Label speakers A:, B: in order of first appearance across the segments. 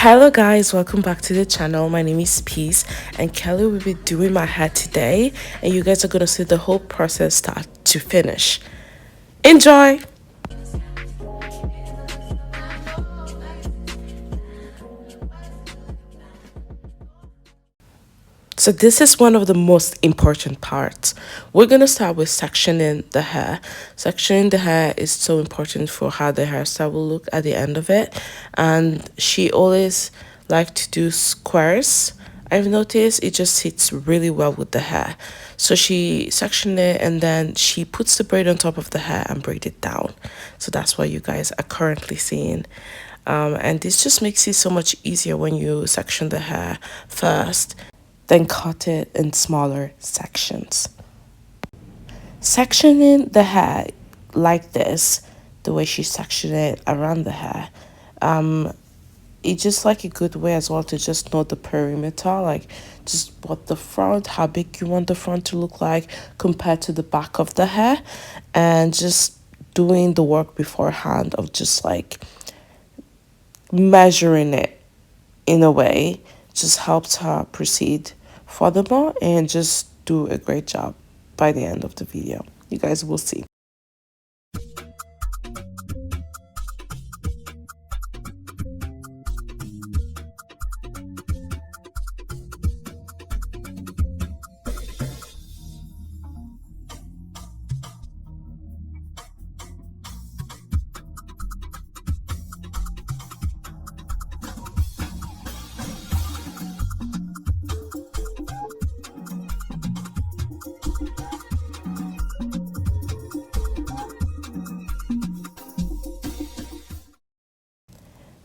A: Hello guys, welcome back to the channel. My name is Peace and Kelly will be doing my hair today, and you guys are gonna see the whole process start to finish. Enjoy! So this is one of the most important parts. We're gonna start with sectioning the hair. Sectioning the hair is so important for how the hairstyle will look at the end of it. And she always liked to do squares. I've noticed it just sits really well with the hair. So she sectioned it and then she puts the braid on top of the hair and braid it down. So that's what you guys are currently seeing. And this just makes it so much easier when you section the hair first, then cut it in smaller sections. Sectioning the hair like this, the way she sectioned it around the hair, it's just like a good way as well to just know the perimeter, like just what the front, how big you want the front to look like compared to the back of the hair, and just doing the work beforehand of just like measuring it in a way just helps her proceed furthermore and just do a great job by the end of the video. You guys will see.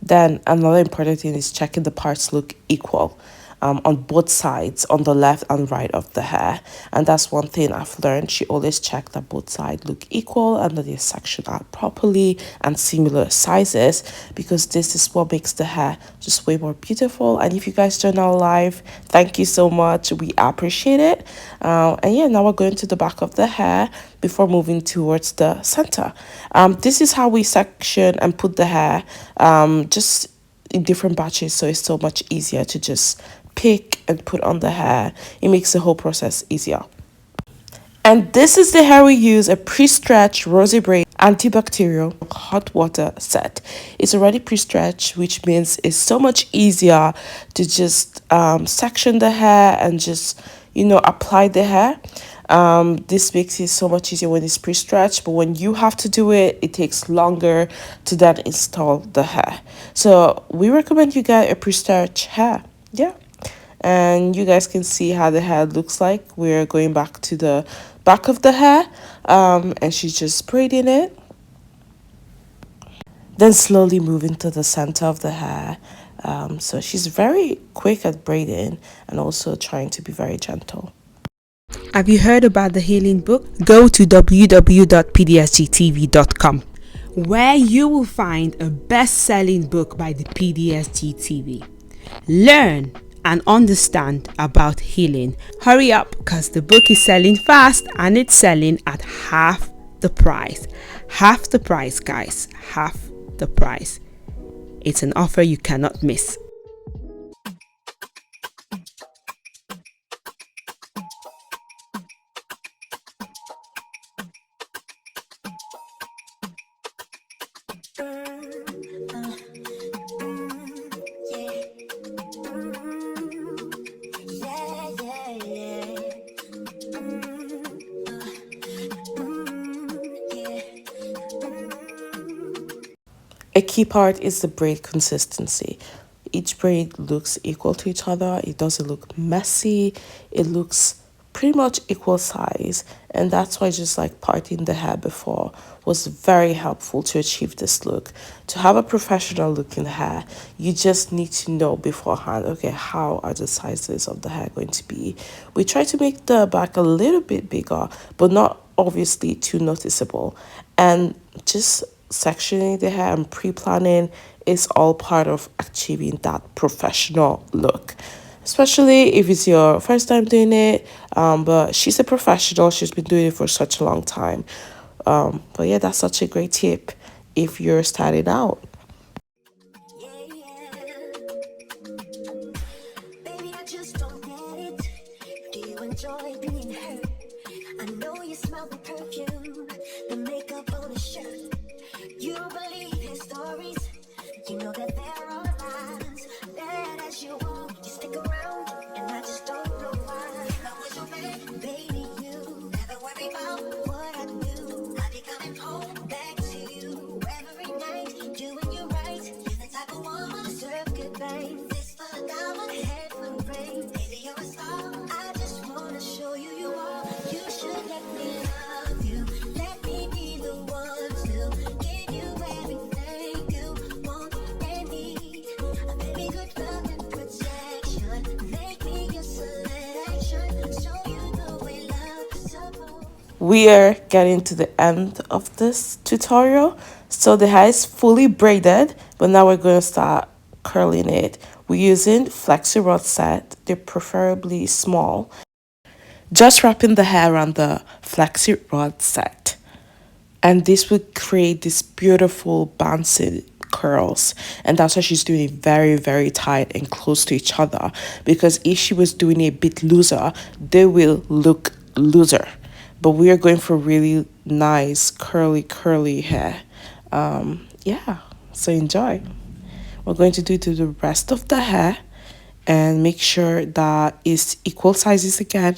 A: Then another important thing is checking the parts look equal on both sides, on the left and right of the hair. And that's one thing I've learned. She always checked that both sides look equal and that they're sectioned out properly and similar sizes, because this is what makes the hair just way more beautiful. And if you guys join our live, thank you so much. We appreciate it. And yeah, now we're going to the back of the hair before moving towards the center. This is how we section and put the hair just in different batches, so it's so much easier to just pick and put on the hair. It makes the whole process easier. And this is the hair we use, a pre-stretched rosy braid antibacterial hot water set. It's already pre-stretched, which means it's so much easier to just section the hair and just, you know, apply the hair. This makes it so much easier when it's pre-stretched, but when you have to do it, it takes longer to then install the hair. So we recommend you get a pre-stretched hair. Yeah. And you guys can see how the hair looks like. We're going back to the back of the hair, and she's just braiding it, then slowly moving to the center of the hair. So she's very quick at braiding and also trying to be very gentle.
B: Have you heard about the healing book? Go to www.pdsgtv.com, where you will find a best-selling book by the PDSGTV. Learn and understand about healing. Hurry up, because the book is selling fast and it's selling at half the price. Half the price, guys. Half the price. It's an offer you cannot miss.
A: A key part is the braid consistency. Each braid looks equal to each other. It doesn't look messy. It looks pretty much equal size. And that's why just like parting the hair before was very helpful to achieve this look. To have a professional looking hair, you just need to know beforehand, okay, how are the sizes of the hair going to be? We try to make the back a little bit bigger, but not obviously too noticeable. And just sectioning the hair and pre-planning is all part of achieving that professional look, especially if it's your first time doing it. But she's a professional. She's been doing it for such a long time. But yeah, that's such a great tip if you're starting out.
C: just don't get it. Do you enjoy being hurt? I know you smell the perfume, the makeup on the shirt. You believe his stories. You know that there are lies. Bad as you are, you stick around, and I just don't know why. If I was your man, baby, you never worry about what I do. I'll be coming home back to you every night, doing you right. You're the type of woman to deserve good things. This for the diamond, head for the rain. Baby, you're a star. I just wanna show you you are. You should let me love you. Let me be the one to give you everything you want and need. A baby, good love and protection. Make me your selection. Show you the way love is supposed.
A: We are getting to the end of this tutorial. So the hair is fully braided, but now we're going to start curling it. We're using Flexi Rod set. They're preferably small. Just wrapping the hair around the Flexi Rod set. And this would create this beautiful bouncing curls, and that's why she's doing it very, very tight and close to each other, because if she was doing it a bit looser, they will look looser. But we are going for really nice curly hair. Yeah, so enjoy. We're going to do the rest of the hair and make sure that it's equal sizes again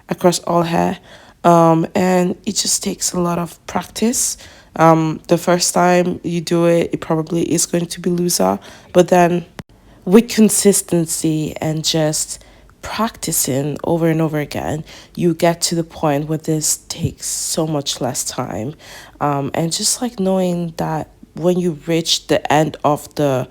A: across all hair. And it just takes a lot of practice. The first time you do it, it probably is going to be looser, but then with consistency and just practicing over and over again, you get to the point where this takes so much less time. And just like knowing that when you reach the end of the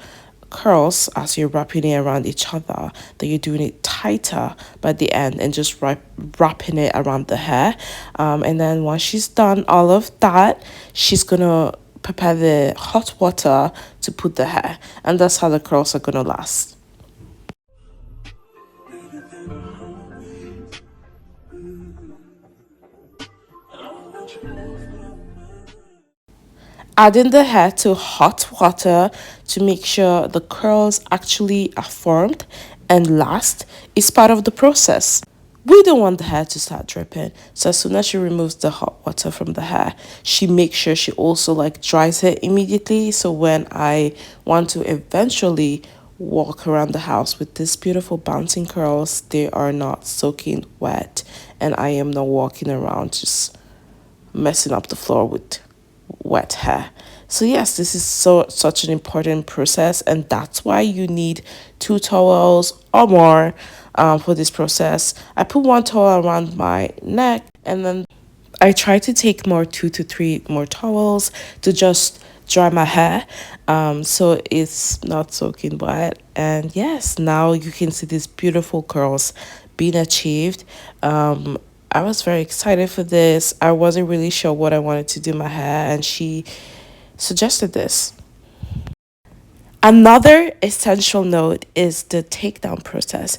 A: curls as you're wrapping it around each other, that you're doing it tighter by the end and just wrapping it around the hair. And then once she's done all of that, she's gonna prepare the hot water to put the hair, and that's how the curls are gonna last. Adding the hair to hot water to make sure the curls actually are formed and last is part of the process. We don't want the hair to start dripping, so as soon as she removes the hot water from the hair, she makes sure she also like dries it immediately, so when I want to eventually walk around the house with these beautiful bouncing curls, they are not soaking wet and I am not walking around just messing up the floor with wet hair. So yes, this is such an important process, and that's why you need 2 towels or more for this process. I put 1 towel around my neck, and then I try to take 2 to 3 more towels to just dry my hair, so it's not soaking wet. And yes, now you can see these beautiful curls being achieved. I was very excited for this. I wasn't really sure what I wanted to do my hair, and she suggested this. Another essential note is the takedown process.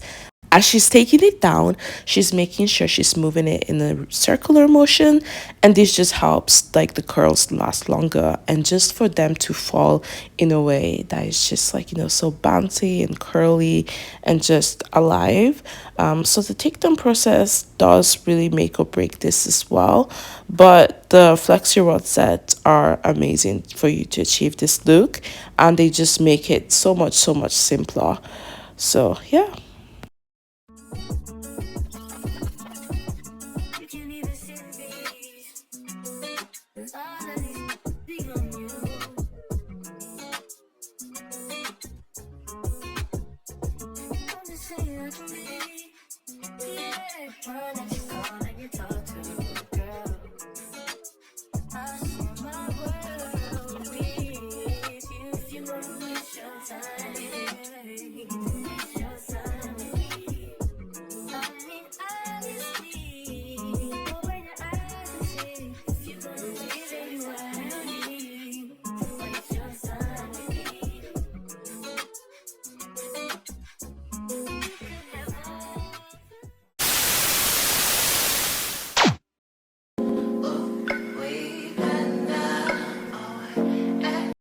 A: As she's taking it down, she's making sure she's moving it in a circular motion, and this just helps like the curls last longer and just for them to fall in a way that is just like, so bouncy and curly and just alive. So the takedown process does really make or break this as well, but the flexi rod sets are amazing for you to achieve this look, and they just make it so much simpler. So yeah.
C: You can't even see these. There's all of these things on you. I'm just saying to me, yeah.